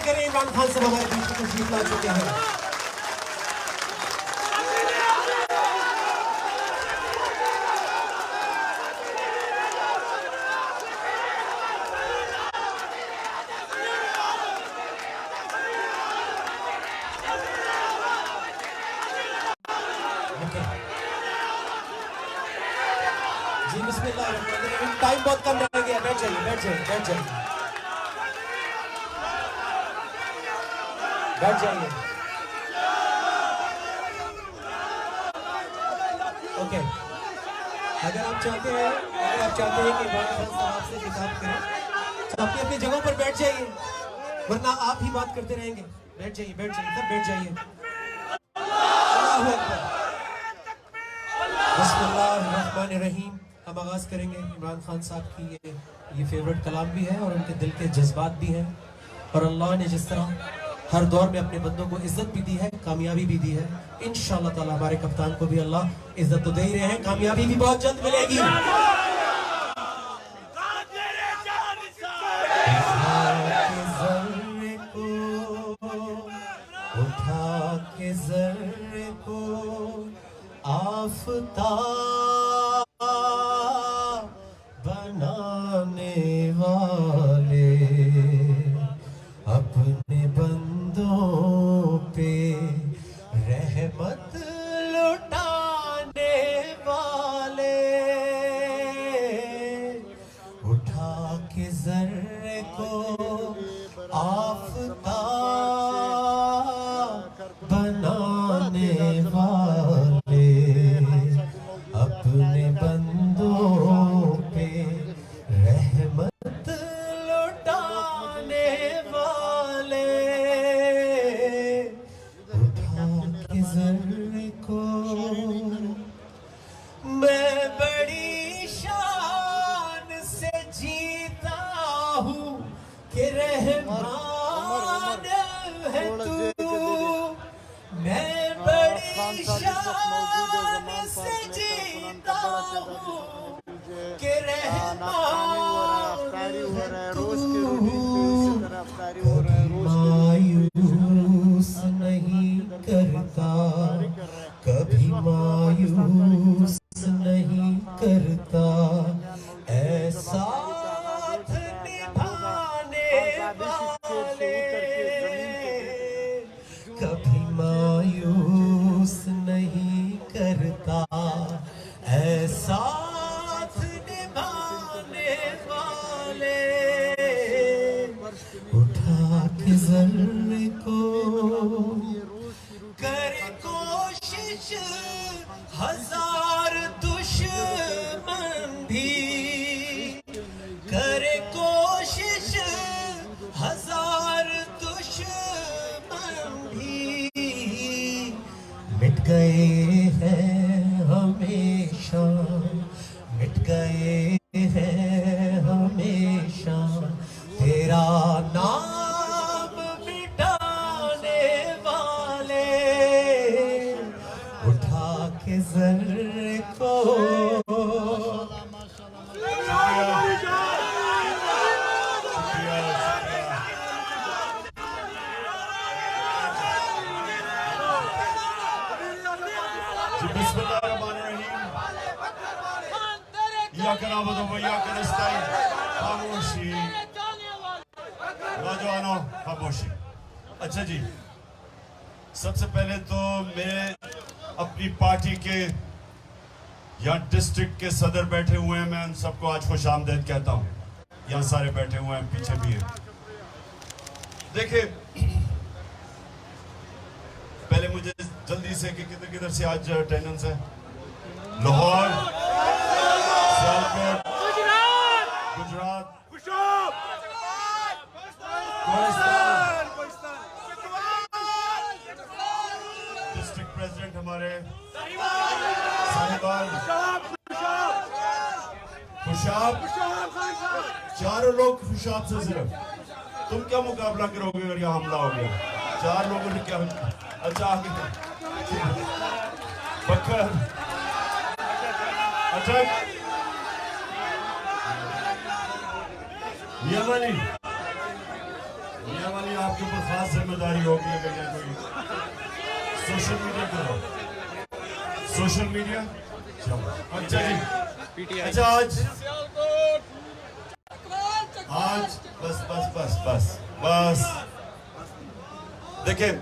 करें इमरान खान साहब हमारे बीच में तशरीफ ला चुके हैं। जी बिस्मिल्लाह, टाइम बहुत कम रह गया, बैठ जाइए बैठ जाइए बैठ जाइए बैठ जाइए। ओके, अगर आप चाहते हैं कि इमरान खान साहब से खिताब करें तो अपनी अपनी जगहों पर बैठ जाइए, वरना आप ही बात करते रहेंगे। बैठ जाइए सब बैठ जाइए। अल्लाहू अकबर। बिस्मिल्लाहिर्रहमानिर्रहीम। हम आगाज करेंगे। इमरान खान साहब की ये फेवरेट कलाम भी है और उनके दिल के जज्बात भी हैं, और अल्लाह ने जिस तरह हर दौर में अपने बंदों को इज्जत भी दी है, कामयाबी भी दी है, इंशाअल्लाह ताला हमारे कप्तान को भी अल्लाह इज्जत तो दे ही रहे हैं, कामयाबी भी बहुत जल्द मिलेगी। उठा के ज़र्रे को आफ़ताब बनाने वाले, अपने बंदों पे रहमत लुटाने वाले, उठा के ज़र्रे को आफ़ताब बनाने वाले, अपने बंदों पे रहमत लुटाने वाले, उठा के ज़र्रे को। मैं बड़ी शान से जीता हूँ कि रहमान है तू, मैं बड़ी शान से जीता हूँ कि रहमान है तू, मायूस नहीं करता, कभी मायूस नहीं करता, ऐसा निभाने वाले, कभी मायूस नहीं करता, ऐसा निभाने वाले, उठा के ज़र्रे को। करे कोशिश हजार दुश्मन भी, करे कोशिश हजार दुश्मन भी, मिट गए हैं हमेशा, मिट गए हैं हमेशा, तेरा नाम मिटाने वाले, उठा के ज़र्रे को। खामोशी नौजवानों, खामोशी। अच्छा जी, सबसे पहले तो मैं अपनी पार्टी के यहाँ डिस्ट्रिक्ट के सदर बैठे हुए हैं, मैं उन सबको आज खुशामदीद कहता हूँ। यहाँ सारे बैठे हुए हैं, पीछे भी है। देखिए, पहले मुझे जल्दी से कि किधर किधर से आज अटेंडेंस है। लाहौर, सियालकोट, गुजरात, डिस्ट्रिक्ट प्रेसिडेंट हमारे साहिबान, खुशाब, चारों लोग खुशाब से सिर्फ। तुम क्या मुकाबला करोगे अगर यहाँ हमला हो गया? चार लोगों ने क्या? अच्छा आगे बकर अटक मियां वाली आपके ऊपर खास जिम्मेदारी होगी अगर ये कोई सोशल मीडिया करो सोशल मीडिया। अच्छा जी अच्छा आज बस बस बस बस बस देखिए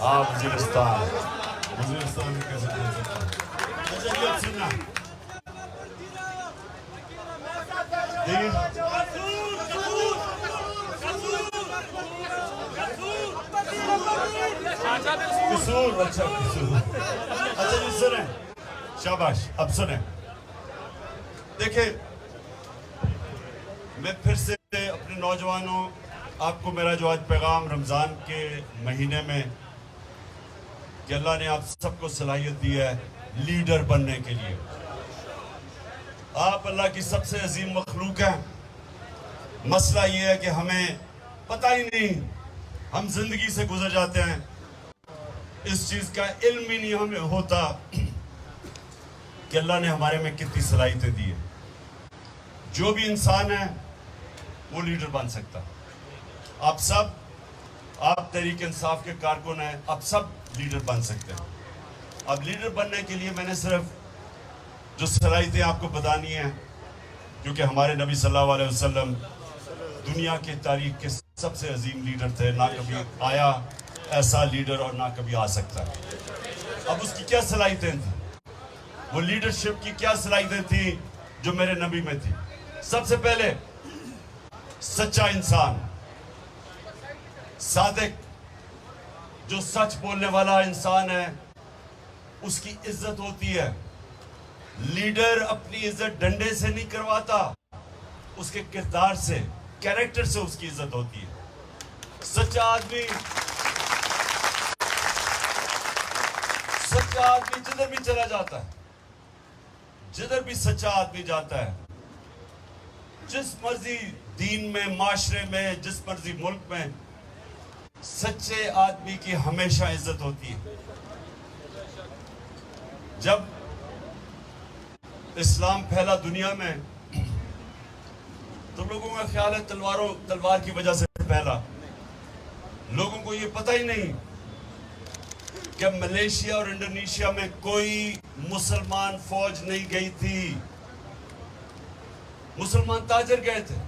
आप वजीरिस्तान में कैसे बोल सकते हैं। अच्छा ये सुनना किसूर अच्छा किसूर अच्छा जी सुने शाबाश अब सुने देखिए मैं फिर से अपने नौजवानों आपको मेरा जो आज पैगाम रमज़ान के महीने में कि अल्लाह ने आप सबको सलाहियत दी है लीडर बनने के लिए। आप अल्लाह की सबसे अजीम मखलूक हैं। मसला ये है कि हमें पता ही नहीं हम जिंदगी से गुजर जाते हैं इस चीज का इल्म ही नहीं हमें होता कि अल्लाह ने हमारे में कितनी सलाहियतें दी है। जो भी इंसान है वो लीडर बन सकता। आप सब आप तहरीक इंसाफ के कारकुन हैं आप सब लीडर बन सकते हैं। अब लीडर बनने के लिए मैंने सिर्फ जो सलाहियतें आपको बतानी है क्योंकि हमारे नबी सल्लल्लाहु अलैहि वसल्लम दुनिया की तारीख के सबसे अजीम लीडर थे। ना कभी आया ऐसा लीडर और ना कभी आ सकता। अब उसकी क्या सलाहियतें थी वो लीडरशिप की क्या सलाहियतें थी जो मेरे नबी में थी। सबसे पहले सच्चा इंसान सादिक जो सच बोलने वाला इंसान है उसकी इज्जत होती है। लीडर अपनी इज्जत डंडे से नहीं करवाता उसके किरदार से कैरेक्टर से उसकी इज्जत होती है। सच्चा आदमी जिधर भी चला जाता है जिधर भी सच्चा आदमी जाता है जिस मर्जी दीन में माशरे में जिस मर्जी मुल्क में सच्चे आदमी की हमेशा इज्जत होती है। जब इस्लाम फैला दुनिया में तो लोगों का ख्याल है तलवार की वजह से फैला। लोगों को ये पता ही नहीं कि मलेशिया और इंडोनेशिया में कोई मुसलमान फौज नहीं गई थी। मुसलमान ताजर गए थे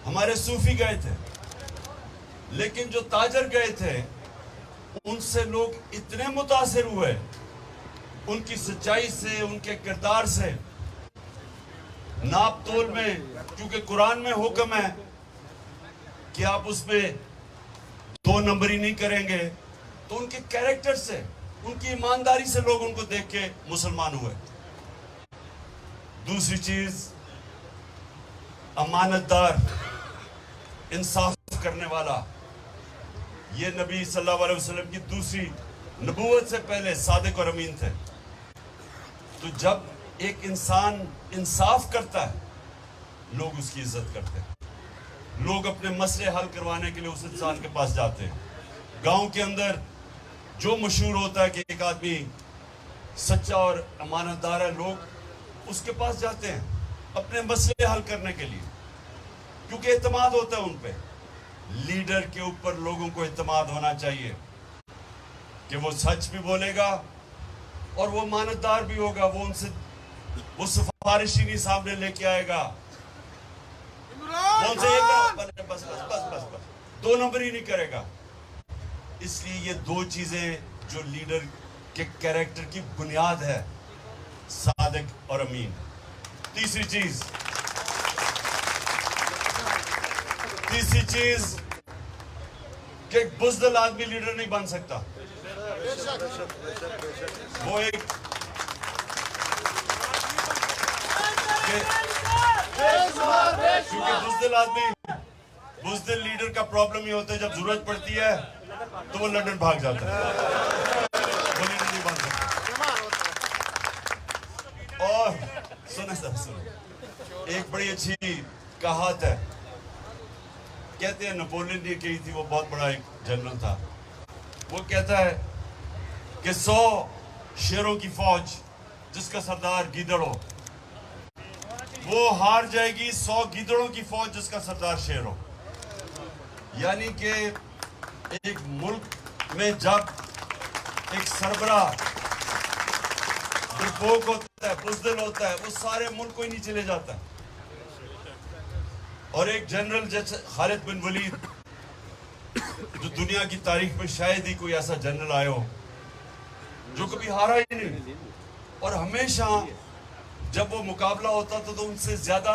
हमारे सूफी गए थे लेकिन जो ताजर गए थे उनसे लोग इतने मुतासिर हुए उनकी सच्चाई से उनके किरदार से। नाप तोल में क्योंकि कुरान में हुक्म है कि आप उसमें 2 नंबर ही नहीं करेंगे तो उनके कैरेक्टर से उनकी ईमानदारी से लोग उनको देख के मुसलमान हुए। दूसरी चीज अमानतदार इंसाफ करने वाला। ये नबी सल्लल्लाहु अलैहि वसल्लम की दूसरी नबूवत से पहले सादिक और अमीन थे। तो जब एक इंसान इंसाफ करता है लोग उसकी इज्जत करते हैं। लोग अपने मसले हल करवाने के लिए उस इंसान के पास जाते हैं। गांव के अंदर जो मशहूर होता है कि एक आदमी सच्चा और अमानतदार है लोग उसके पास जाते हैं अपने मसले हल करने के लिए क्योंकि एतमाद होता है उन पे। लीडर के ऊपर लोगों को एतमाद होना चाहिए कि वो सच भी बोलेगा और वो अमानतदार भी होगा। वो सिफारिश ही नहीं सामने लेके आएगा। बस 2 नंबर ही नहीं करेगा। इसलिए ये 2 चीजें जो लीडर के कैरेक्टर की बुनियाद है सादिक और अमीन। तीसरी चीज कि एक बुज़दिल आदमी लीडर नहीं बन सकता। वो एक क्योंकि बुज़दिल लीडर का प्रॉब्लम ये होता है जब जरूरत पड़ती है तो वो लंदन भाग जाता है। वो लीडर नहीं बन सकता। और सुनो एक बड़ी अच्छी कहावत है कहते हैं नेपोलियन ने कही थी, वो बहुत बड़ा एक जनरल था। वो कहता है कि 100 शेरों की फौज जिसका सरदार गीदड़ हो, वो हार जाएगी 100 गीदड़ों की फौज जिसका सरदार शेर हो। यानी कि एक मुल्क में जब एक सरबरा डरपोक होता है, बुज़दिल होता है, वो सारे मुल्क को ही नहीं चले जाता है। और एक जनरल जैसे खालिद बिन वलीद, जो दुनिया की तारीख में शायद ही कोई ऐसा जनरल आया हो जो कभी हारा ही नहीं, और हमेशा जब वो मुकाबला होता था तो उनसे ज्यादा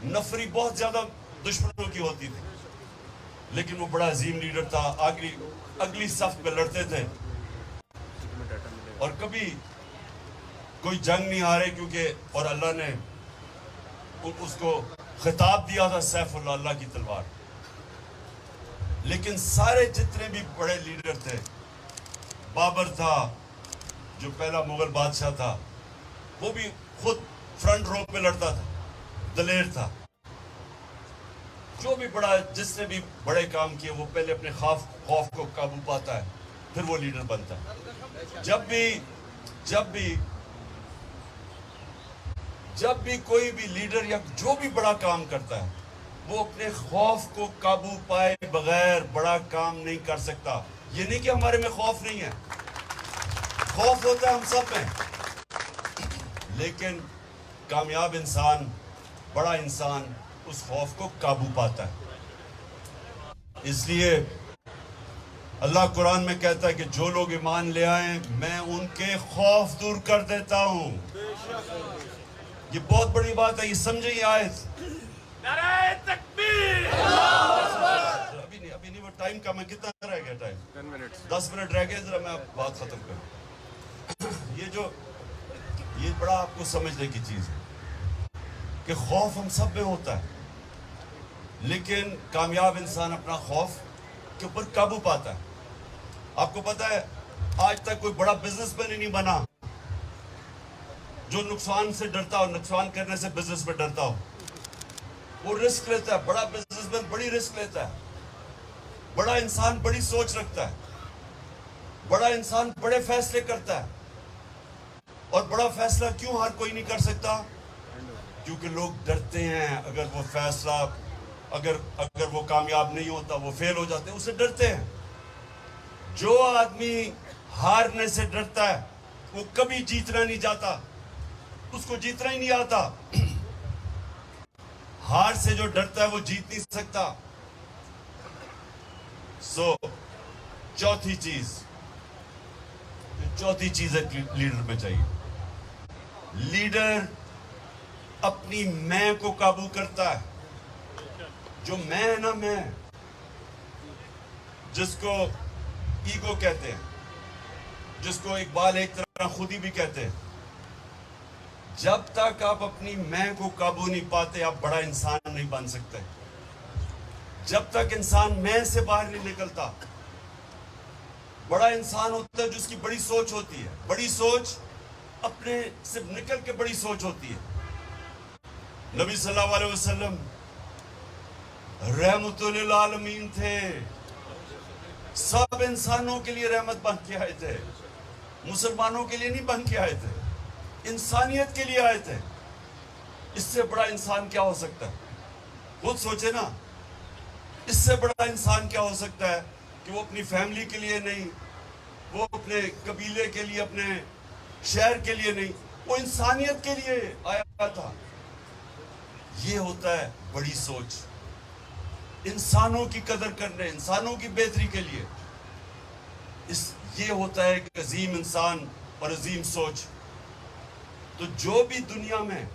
नफरी बहुत ज्यादा दुश्मनों की होती थी, लेकिन वो बड़ा अजीम लीडर था। अगली सफ पे लड़ते थे और कभी कोई जंग नहीं हारे, क्योंकि और अल्लाह ने उसको खिताब दिया था सैफुल्लाह, अल्लाह की तलवार। लेकिन सारे जितने भी बड़े लीडर थे, बाबर था जो पहला मुगल बादशाह था, वो भी खुद फ्रंट रो पे लड़ता था, दलेर था। जो भी बड़ा, जिसने भी बड़े काम किए, वो पहले अपने खौफ को काबू पाता है, फिर वो लीडर बनता है। जब भी कोई भी लीडर या जो भी बड़ा काम करता है, वो अपने खौफ को काबू पाए बगैर बड़ा काम नहीं कर सकता। ये नहीं कि हमारे में खौफ नहीं है, खौफ होता है हम सब में, लेकिन कामयाब इंसान, बड़ा इंसान उस खौफ को काबू पाता है। इसलिए अल्लाह कुरान में कहता है कि जो लोग ईमान ले आए, मैं उनके खौफ दूर कर देता हूं। ये बहुत बड़ी बात है, ये समझे ये आयत। नारे तकबीर! अभी नहीं, वो टाइम कम है। कितना रह गया टाइम? 10 मिनट रह गए। जरा मैं बात खत्म करूं। ये बड़ा आपको समझने की चीज है कि खौफ हम सब में होता है, लेकिन कामयाब इंसान अपना खौफ के ऊपर काबू पाता है। आपको पता है, आज तक कोई बड़ा बिजनेसमैन ही नहीं बना जो नुकसान से डरता हो, नुकसान करने से बिजनेस में डरता हो। वो रिस्क लेता है। बड़ा बिजनेसमैन बड़ी रिस्क लेता है। बड़ा इंसान बड़ी सोच रखता है। बड़ा इंसान बड़े फैसले करता है। और बड़ा फैसला क्यों हर कोई नहीं कर सकता? क्योंकि लोग डरते हैं। अगर वो फैसला, अगर वो कामयाब नहीं होता, वो फेल हो जाते हैं, उससे डरते हैं। जो आदमी हारने से डरता है, वो कभी जीतना नहीं चाहता, उसको जीतना ही नहीं आता। हार से जो डरता है वो जीत नहीं सकता। चौथी चीज है लीडर में चाहिए। लीडर अपनी मैं को काबू करता है। जो मैं है ना, मैं, जिसको ईगो कहते हैं, जिसको इकबाल एक तरह खुदी भी कहते हैं, जब तक आप अपनी मैं को काबू नहीं पाते, आप बड़ा इंसान नहीं बन सकते। जब तक इंसान मैं से बाहर नहीं निकलता, बड़ा इंसान होता है जिसकी बड़ी सोच होती है। बड़ी सोच अपने से निकल के बड़ी सोच होती है। नबी सल्लल्लाहु अलैहि वसल्लम रहमतुल लिल आलमीन थे। सब इंसानों के लिए रहमत बन के आए थे। मुसलमानों के लिए नहीं बन के आए थे, इंसानियत के लिए आए थे। इससे बड़ा इंसान क्या हो सकता है? खुद सोचे ना, इससे बड़ा इंसान क्या हो सकता है कि वो अपनी फैमिली के लिए नहीं, वो अपने कबीले के लिए, अपने शहर के लिए नहीं, वो इंसानियत के लिए आया था। ये होता है बड़ी सोच, इंसानों की कदर करने, इंसानों की बेहतरी के लिए। ये होता है एक अजीम इंसान और अजीम सोच। तो जो भी दुनिया में,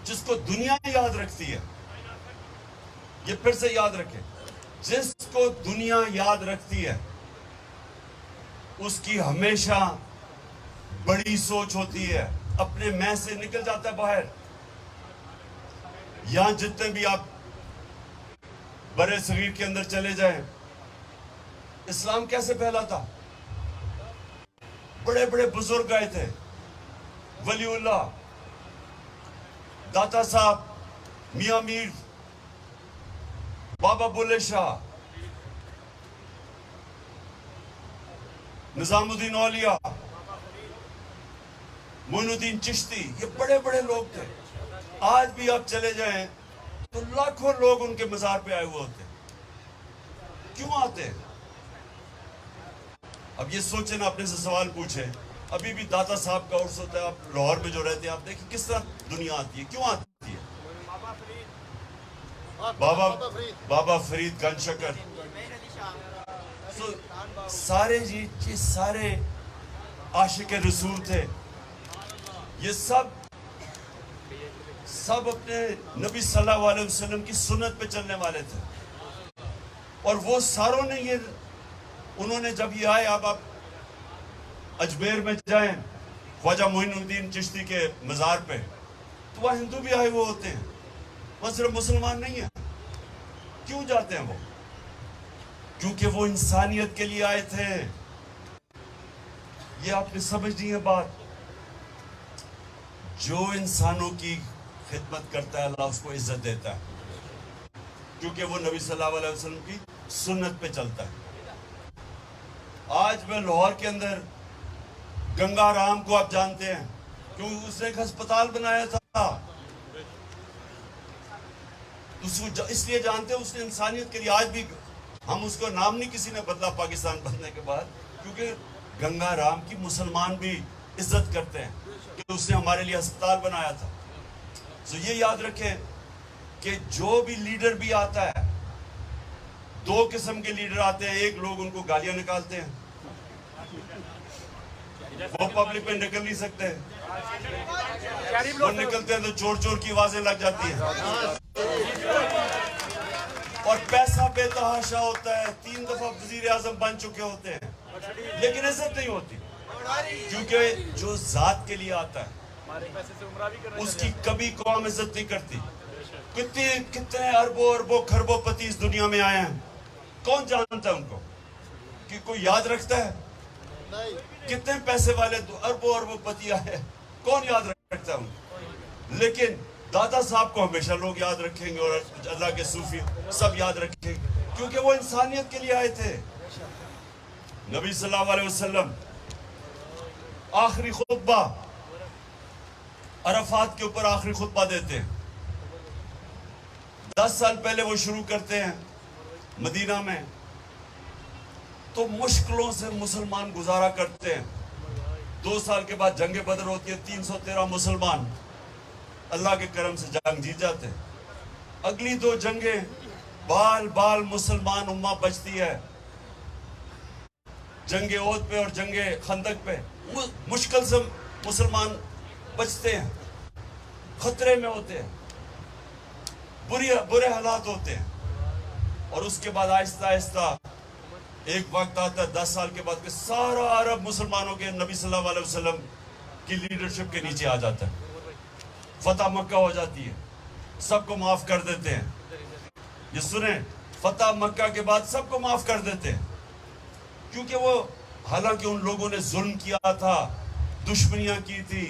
जिसको दुनिया याद रखती है, ये फिर से याद रखें, जिसको दुनिया याद रखती है, उसकी हमेशा बड़ी सोच होती है। अपने मैं से निकल जाता है बाहर। यहां जितने भी आप बड़े शरीर के अंदर चले जाएं, इस्लाम कैसे फैला था? बड़े बड़े बुजुर्ग आए थे, वलीउल्लाह, दाता साहब, मियां मीर, बाबा बुल्ले शाह, निजामुद्दीन औलिया, मोइनुद्दीन चिश्ती, ये बड़े बड़े लोग थे। आज भी आप चले जाएं तो लाखों लोग उनके मजार पे आए हुए होते हैं। क्यों आते हैं? अब ये सोचे ना, अपने से सवाल पूछे। अभी भी दाता साहब का उर्स होता है, आप लाहौर में जो रहते हैं, आप देखिए किस तरह दुनिया आती है। क्यों आती है? बाबा फरीद गंशकर, तो सारे जी सारे आशिक रसूल थे। ये सब अपने नबी सल्लल्लाहु अलैहि वसल्लम की सुन्नत पे चलने वाले थे। और वो सारों ने ये, उन्होंने जब ये आए, अब आप अजमेर में जाएं ख्वाजा मोइनुद्दीन चिश्ती के मज़ार पे, तो वहाँ हिंदू भी आए हुए होते हैं, वहाँ सिर्फ मुसलमान नहीं है। क्यों जाते हैं वो? क्योंकि वो इंसानियत के लिए आए थे। ये आपने समझनी है बात। जो इंसानों की खिदमत करता है, अल्लाह उसको इज्जत देता है, क्योंकि वो नबी सल्लल्लाहु अलैहि वसल्लम की सुन्नत पे चलता है। आज मैं लाहौर के अंदर गंगा राम को आप जानते हैं, क्योंकि उसने एक अस्पताल बनाया था। उसको इसलिए जानते हैं, उसने इंसानियत के लिए। आज भी हम उसको नाम नहीं किसी ने बदला पाकिस्तान बनने के बाद, क्योंकि गंगा राम की मुसलमान भी इज्जत करते हैं कि उसने हमारे लिए अस्पताल बनाया था। तो ये याद रखें कि जो भी लीडर भी आता है, दो किस्म के लीडर आते हैं। एक लोग उनको गालियां निकालते हैं, वो पब्लिक पे निकल नहीं सकते, वो निकलते हैं तो चोर चोर की आवाजें लग जाती हैं। और पैसा बेतहाशा होता है, 3 दफा वजीर आजम बन चुके होते हैं, लेकिन इज्जत नहीं होती, क्योंकि जो जात के लिए आता है उसकी कभी कौम इज्जत नहीं करती। कितने अरबों अरबों खरबों पति इस दुनिया में आए हैं, कौन जानता है उनको? कि कोई याद रखता है? कितने पैसे वाले अरबों अरबों पति आए, कौन याद रखता है उनको? लेकिन दादा साहब को हमेशा लोग याद रखेंगे, और अल्लाह के सूफी सब याद रखेंगे, क्योंकि वो इंसानियत के लिए आए थे। नबी सल्लल्लाहु अलैहि वसल्लम आखिरी खुतबा अरफात के ऊपर आखिरी खुतबा देते हैं। 10 साल पहले वो शुरू करते हैं मदीना में, तो मुश्किलों से मुसलमान गुजारा करते हैं। 2 साल के बाद जंग बदर होती है, 313 मुसलमान अल्लाह के करम से जंग जीत जाते हैं। अगली 2 जंगें बाल बाल मुसलमान उम्मा बचती है। जंगे ओहद पे और जंगे खंदक पे मुश्किल से मुसलमान बचते हैं, खतरे में होते हैं, बुरे हालात होते हैं। और उसके बाद आहिस्ता आहिस्ता एक वक्त आता है 10 साल के बाद कि सारा अरब मुसलमानों के नबी सल्लल्लाहु अलैहि वसल्लम की लीडरशिप के नीचे आ जाता है। फतह मक्का हो जाती है, सबको माफ कर देते हैं। ये सुने, फतह मक्का के बाद सबको माफ कर देते हैं, क्योंकि वो, हालांकि उन लोगों ने जुल्म किया था, दुश्मनियां की थी,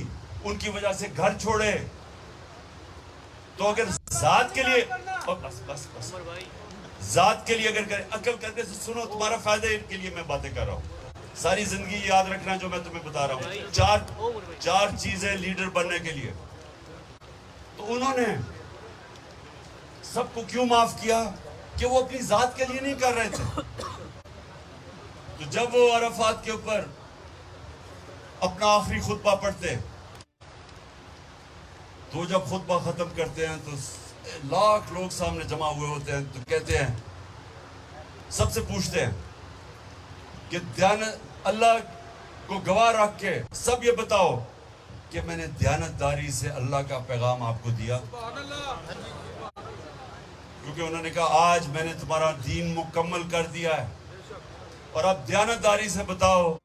उनकी वजह से घर छोड़े, तो अगर जात के लिए, बस जात के लिए अगर करें, अकल करके सुनो, तुम्हारा फायदे के लिए मैं बातें कर रहा हूँ। सारी जिंदगी याद रखना जो मैं तुम्हें बता रहा हूँ। चार चीजें लीडर बनने के लिए। तो उन्होंने सबको क्यों माफ किया? कि वो अपनी जात के लिए नहीं कर रहे थे। तो जब वो अरफात के ऊपर अपना आखिरी खुतबा पढ़ते, तो जब खुतबा खत्म करते हैं तो लाख लोग सामने जमा हुए होते हैं, तो कहते हैं, सबसे पूछते हैं कि अल्लाह को गवाह रख के सब ये बताओ कि मैंने दयानतदारी से अल्लाह का पैगाम आपको दिया। क्योंकि उन्होंने कहा, आज मैंने तुम्हारा दीन मुकम्मल कर दिया है, और अब दयानतदारी से बताओ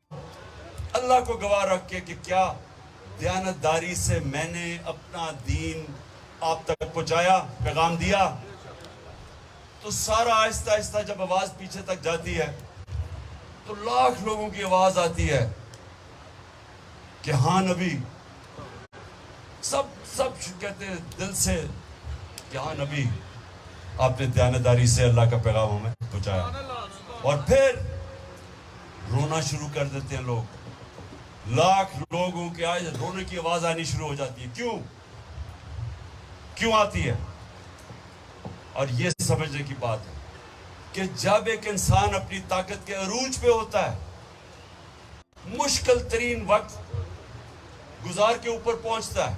अल्लाह को गवाह रख के कि क्या दयानतदारी से मैंने अपना दीन आप तक पहुंचाया, पैगाम दिया। तो सारा आहिस्ता आहिस्ता जब आवाज पीछे तक जाती है, तो लाख लोगों की आवाज आती है कि हाँ नबी। सब कहते हैं दिल से कि हाँ नबी, आपने दयानतदारी से अल्लाह का पैगाम हमें पहुंचाया। और फिर रोना शुरू कर देते हैं लोग, लाख लोगों के आज रोने की आवाज आनी शुरू हो जाती है। क्यों आती है? और ये समझने की बात है कि जब एक इंसान अपनी ताकत के अरूज पे होता है, मुश्किल तरीन वक्त गुजार के ऊपर पहुंचता है,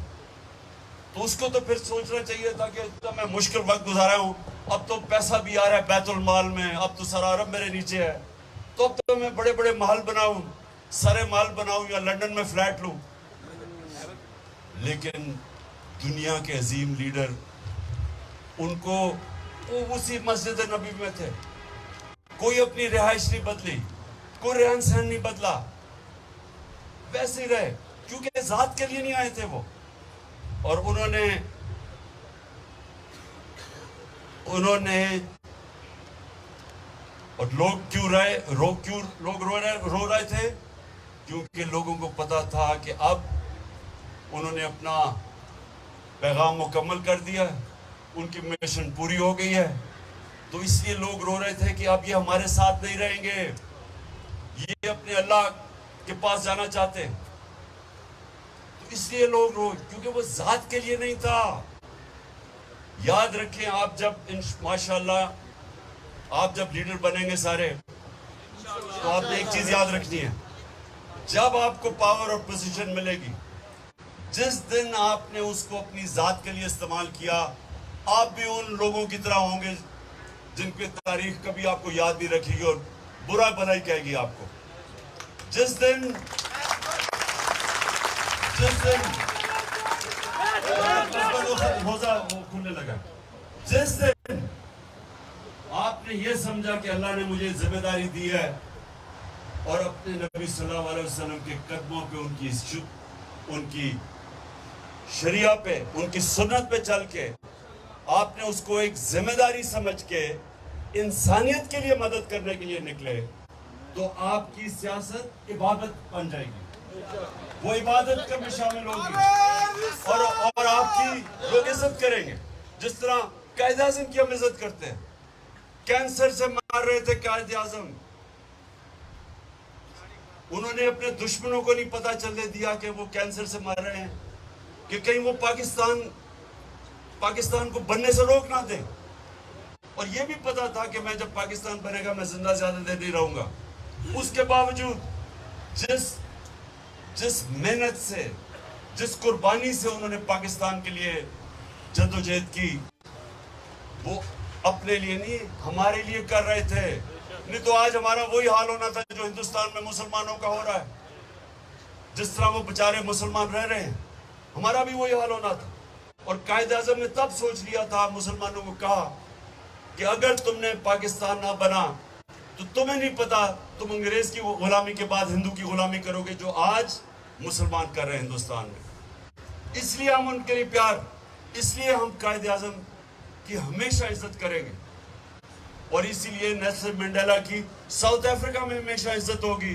तो उसको तो फिर सोचना चाहिए था कि तो मैं मुश्किल वक्त गुजारा हूं, अब तो पैसा भी आ रहा है बैतुल माल में, अब तो सारा अरब मेरे नीचे है, तो अब तो मैं बड़े बड़े महल बनाऊं, सारे महल बनाऊं या लंदन में फ्लैट लूं। लेकिन दुनिया के अजीम लीडर उनको वो उसी मस्जिद नबी में थे, कोई अपनी रिहाइश नहीं बदली, कोई रहन सहन नहीं बदला, वैसे ही रहे, क्योंकि जात के लिए नहीं आए थे वो। और उन्होंने और लोग क्यों रो रहे थे? क्योंकि लोगों को पता था कि अब उन्होंने अपना पैगाम मुकम्मल कर दिया, उनकी मिशन पूरी हो गई है। तो इसलिए लोग रो रहे थे कि अब ये हमारे साथ नहीं रहेंगे, ये अपने अल्लाह के पास जाना चाहते हैं। तो इसलिए लोग रो, क्योंकि वो जात के लिए नहीं था। याद रखें, आप जब माशाल्लाह आप जब लीडर बनेंगे सारे, तो आपने एक चीज याद रखनी है, जब आपको पावर और पोजीशन मिलेगी, जिस दिन आपने उसको अपनी जात के लिए इस्तेमाल किया, आप भी उन लोगों की तरह होंगे जिनकी तारीख कभी आपको याद नहीं रखेगी और बुरा भलाई कहेगी आपको। जिस दिन खुलने लगा, जिस दिन आपने ये समझा कि अल्लाह ने मुझे जिम्मेदारी दी है और अपने नबी सल्लल्लाहु अलैहि वसल्लम के कदमों पे, उनकी शरिया पे, उनकी सुन्नत पे चल के आपने उसको एक जिम्मेदारी समझ के इंसानियत के लिए मदद करने के लिए निकले, तो आपकी सियासत इबादत बन जाएगी, वो इबादत में शामिल होगी और आपकी लोग इज्जत करेंगे। जिस तरह कायद आज़म की हम इज्जत करते हैं, कैंसर से मार रहे थे कायद आज़म, उन्होंने अपने दुश्मनों को नहीं पता चलने दिया कि वो कैंसर से मार रहे हैं, कि कहीं वो पाकिस्तान को बनने से रोक ना दें। और ये भी पता था कि मैं जब पाकिस्तान बनेगा मैं जिंदा ज्यादा देर नहीं रहूंगा। उसके बावजूद जिस मेहनत से, जिस कुर्बानी से उन्होंने पाकिस्तान के लिए जद्दोजहद की, वो अपने लिए नहीं हमारे लिए कर रहे थे। नहीं तो आज हमारा वही हाल होना था जो हिंदुस्तान में मुसलमानों का हो रहा है। जिस तरह वो बेचारे मुसलमान रह रहे हैं, हमारा भी वही हाल होना था। और कायद आज़म ने तब सोच लिया था, मुसलमानों को कहा कि अगर तुमने पाकिस्तान ना बना तो तुम्हें नहीं पता, तुम अंग्रेज की गुलामी के बाद हिंदू की गुलामी करोगे, जो आज मुसलमान कर रहे हैं हिंदुस्तान में। इसलिए हम उनके लिए प्यार, इसलिए हम कायद आज़म की हमेशा इज्जत करेंगे। और इसीलिए नेल्सन मंडेला की साउथ अफ्रीका में हमेशा इज्जत होगी,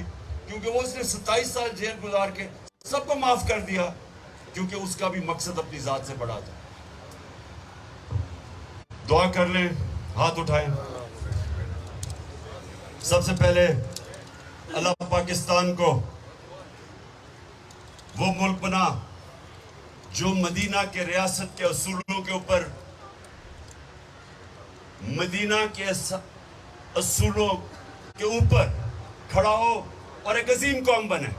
क्योंकि वो उसने 27 साल जेल गुजार के सबको माफ कर दिया, क्योंकि उसका भी मकसद अपनी जात से बड़ा था। दुआ कर लें, हाथ उठाएं। सबसे पहले अल्लाह पाकिस्तान को वो मुल्क बना जो मदीना के रियासत के असूलों के ऊपर, मदीना के असूलों के ऊपर खड़ा हो और एक अजीम कौम बने।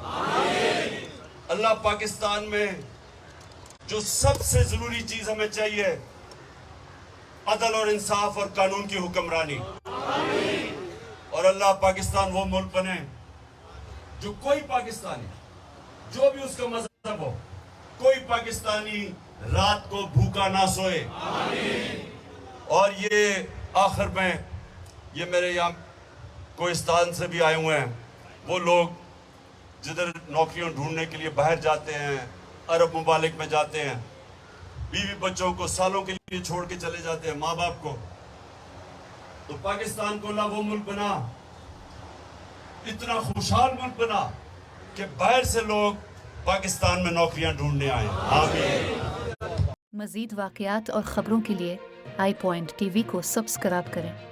अल्लाह पाकिस्तान में जो सबसे जरूरी चीज हमें चाहिए, अदल और इंसाफ और कानून की हुक्मरानी, और अल्लाह पाकिस्तान वो मुल्क बने जो कोई पाकिस्तानी, जो भी उसका मजहब हो, कोई पाकिस्तानी रात को भूखा ना सोए। और ये आखिर में, ये मेरे यहाँ कोहिस्तान से भी आए हुए हैं वो लोग, जिधर नौकरियां ढूंढने के लिए बाहर जाते हैं, अरब मुमालिक में जाते हैं, बीवी बच्चों को सालों के लिए छोड़ के चले जाते हैं, माँ बाप को। तो पाकिस्तान को अल्लाह वो मुल्क बना, इतना खुशहाल मुल्क बना कि बाहर से लोग पाकिस्तान में नौकरियां ढूंढने आए। आमीन। मज़ीद वाक़यात और ख़बरों के लिए आई पॉइंट टीवी को सब्सक्राइब करें।